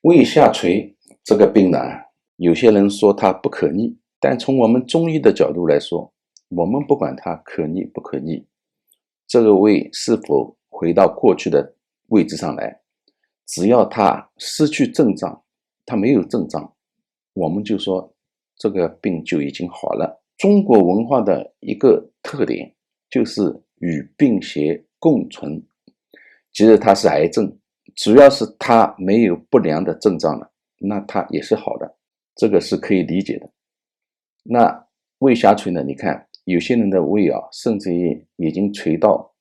胃下垂这个病呢，有些人说它不可逆，但从我们中医的角度来说，我们不管它可逆不可逆，这个胃是否回到过去的位置上来，只要它失去症状，它没有症状，我们就说这个病就已经好了。中国文化的一个特点就是与病邪共存，即使它是癌症，只要是它没有不良的症状了，那它也是好的，这个是可以理解的。那胃下垂呢，你看有些人的胃甚至于已经垂到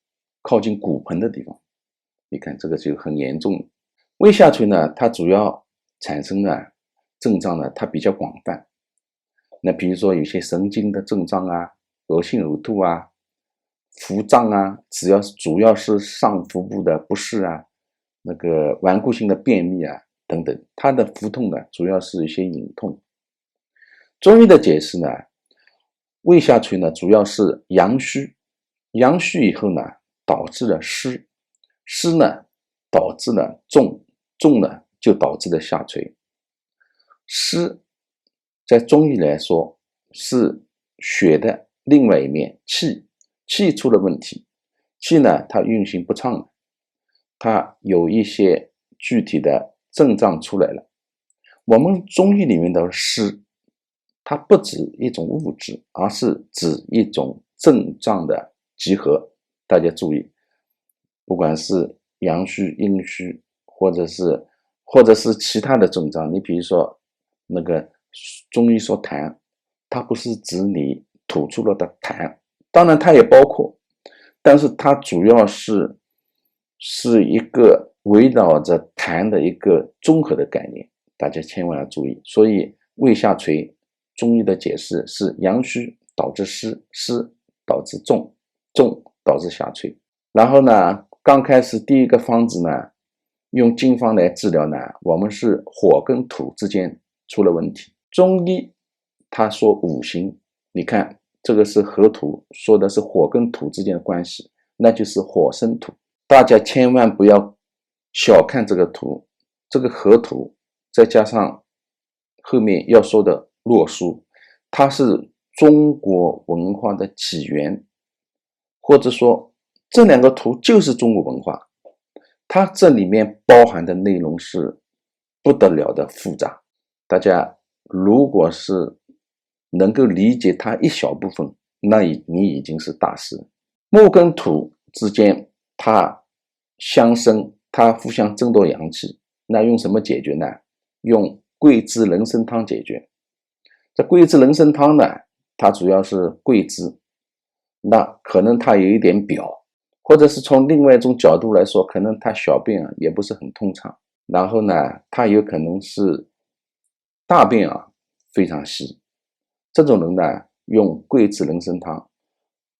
靠近骨盆的地方，你看这个就很严重。胃下垂呢，它主要产生的症状呢，它比较广泛。那比如说有些神经的症状啊，恶心呕吐啊，腹胀啊，主要是上腹部的不适啊，那个顽固性的便秘啊等等，它的腹痛呢，主要是一些隐痛。中医的解释呢，胃下垂呢，主要是阳虚，阳虚以后呢，导致了湿，湿呢导致了重，重呢就导致了下垂。湿在中医来说是血的另外一面，气出了问题，气呢它运行不畅，它有一些具体的症状出来了。我们中医里面的湿，它不指一种物质，而是指一种症状的集合。大家注意，不管是阳虚、阴虚，或者是其他的症状，你比如说那个中医说痰，它不是指你吐出了的痰，当然它也包括，但是它主要是一个围绕着痰的一个综合的概念，大家千万要注意。所以胃下垂，中医的解释是阳虚导致湿，湿导致重，重导致下垂。然后呢，刚开始第一个方子呢，用经方来治疗呢，我们是火跟土之间出了问题。中医他说五行，你看这个是河图，说的是火跟土之间的关系，那就是火生土。大家千万不要小看这个图，这个河图再加上后面要说的洛书，它是中国文化的起源，或者说这两个图就是中国文化，它这里面包含的内容是不得了的复杂。大家如果是能够理解它一小部分，那你已经是大师。木跟土之间它相生，它互相争夺阳气，那用什么解决呢？用桂枝人参汤解决。这桂枝人参汤呢，它主要是桂枝，那可能它有一点表，或者是从另外一种角度来说，可能它小便也不是很通畅，然后呢它有可能是大便非常稀，这种人呢用桂枝人参汤。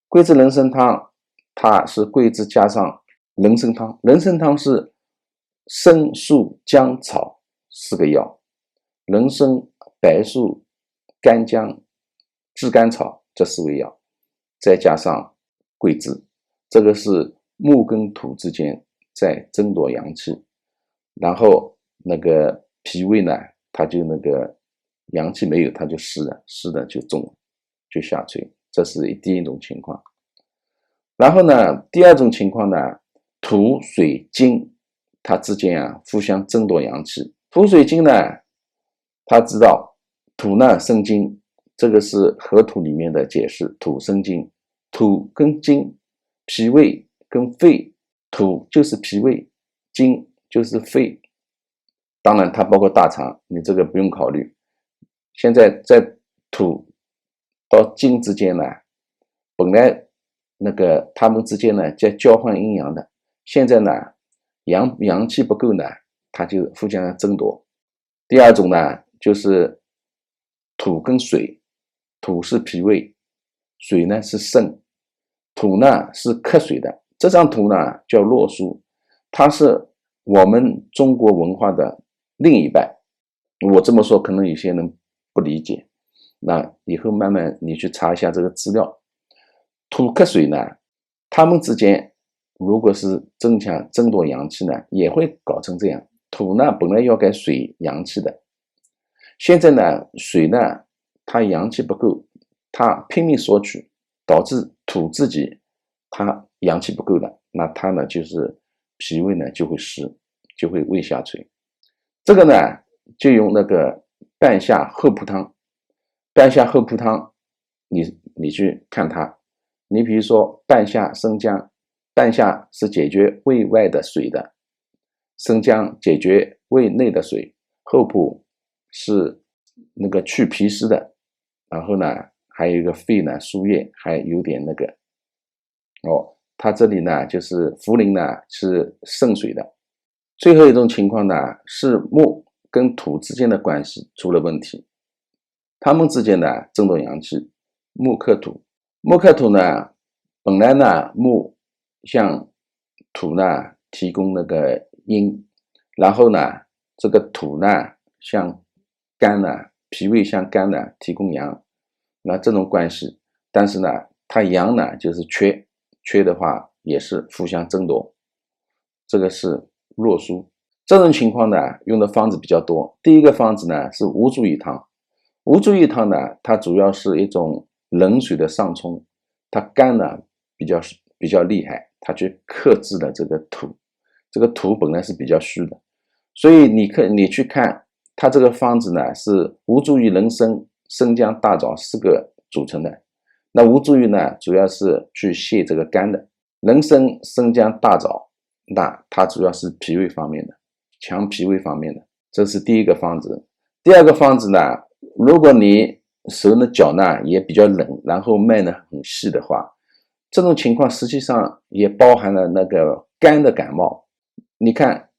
桂枝人参汤它是桂枝加上人参汤，人参汤是生树姜草4个药，人参、白术、干姜、炙甘草这4味药，再加上桂枝，这个是木跟土之间在争夺阳气，然后那个脾胃呢，它就那个阳气没有，它就湿了，湿了就重了，就下垂，这是第一种情况。然后呢，第二种情况呢，土水金它之间互相争夺阳气。土水金呢，他知道土呢生金，这个是河图里面的解释，土生金，土跟金，脾胃跟肺，土就是脾胃，金就是肺，当然它包括大肠，你这个不用考虑。现在在土到金之间呢，本来那个它们之间呢在交换阴阳的，现在呢阳气不够呢，它就互相争夺。第二种呢就是土跟水，土是脾胃，水呢是肾，土呢是克水的，这张图呢叫洛书，它是我们中国文化的另一半。我这么说可能有些人不理解，那以后慢慢你去查一下这个资料。土克水呢，它们之间如果是争夺阳气呢，也会搞成这样，土呢本来要给水阳气的，现在呢水呢它阳气不够，它拼命索取，导致土自己它阳气不够了，那它呢就是脾胃呢就会湿，就会胃下垂。这个呢就用那个半夏厚朴汤，半夏厚朴汤你去看它，你比如说半夏生姜，半夏是解决胃外的水的，生姜解决胃内的水，厚朴是那个去皮湿的，然后呢还有一个肺呢输液，还有点那个它这里呢就是茯苓呢是渗水的。最后一种情况呢是木跟土之间的关系出了问题，它们之间呢争夺阳气，木克土。木克土呢本来呢木向土呢提供那个阴，然后呢这个土呢向肝呢脾胃向肝呢提供阳，那这种关系，但是呢它阳呢就是缺的话也是互相争夺，这个是络疏。这种情况呢用的方子比较多。第一个方子呢是吴茱萸汤。吴茱萸汤呢它主要是一种冷水的上冲，它肝呢比较厉害，它去克制了这个土，这个土本来是比较虚的，所以你去看它这个方子呢是吴茱萸、人参、生姜、大枣4个组成的。那吴茱萸呢主要是去泻这个肝的，人参、生姜、大枣那它主要是脾胃方面的，强脾胃方面的，这是第一个方子。第二个方子呢，如果你手的脚呢也比较冷，然后脉呢很细的话，这种情况实际上也包含了那个肝的感冒。你看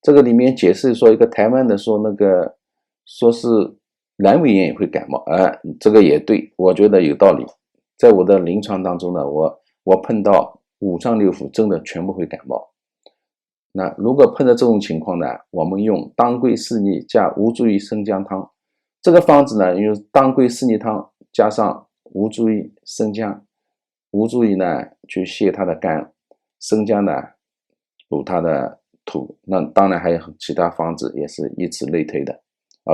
这个里面解释说，一个台湾的说说是阑尾炎也会感冒，这个也对，我觉得有道理。在我的临床当中呢，我碰到5脏6腑真的全部会感冒。那如果碰到这种情况呢，我们用当归四逆加吴茱萸生姜汤。这个方子呢用当归四逆汤加上吴茱萸生姜，吴茱萸呢去泻它的肝，生姜呢补它的土，那当然还有其他方子也是以此类推的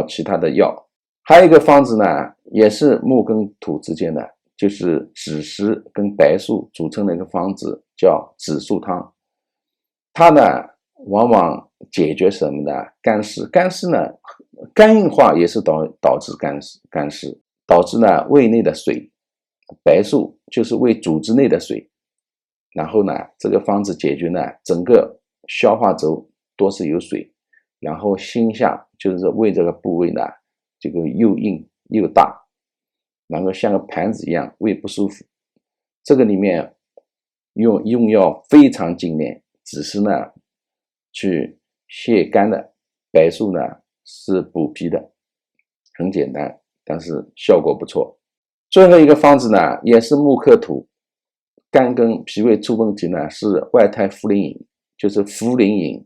其他的药。还有一个方子呢也是木跟土之间的，就是枳实跟白术组成的一个方子，叫枳树汤。它呢往往解决什么呢？干湿。干湿呢肝硬化也是导致干湿，导致呢胃内的水，白术就是胃组织内的水，然后呢这个方子解决呢整个消化轴都是有水，然后心下就是胃这个部位呢这个又硬又大，然后像个盘子一样，胃不舒服。这个里面用药非常精炼，枳实呢去泻肝的，白术呢是补脾的，很简单，但是效果不错。最后一个方子呢也是木克土，肝跟脾胃出问题呢是外肽茯苓饮，就是茯苓饮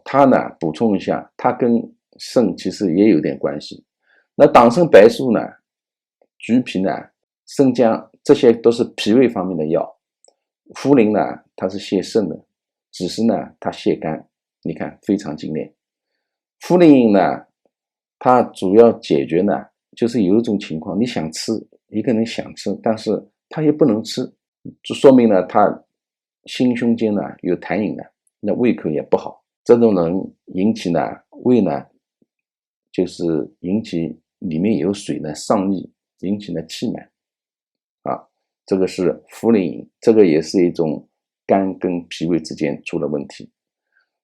它呢补充一下，它跟肾其实也有点关系。那党参、白术呢、橘皮呢、生姜，这些都是脾胃方面的药。茯苓呢它是泻肾的，枳实呢它泻肝，你看非常精炼。茯苓饮呢它主要解决呢就是有一种情况，你想吃，一个人想吃，但是他也不能吃，就说明呢他心胸间呢有痰饮的，那胃口也不好。这种人引起呢胃呢就是引起里面有水呢上逆，引起了气满这个是茯苓饮，这个也是一种肝跟脾胃之间出了问题。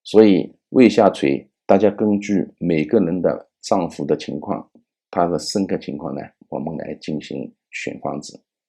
所以胃下垂，大家根据每个人的脏腑的情况，他的生克情况呢，我们来进行选方子。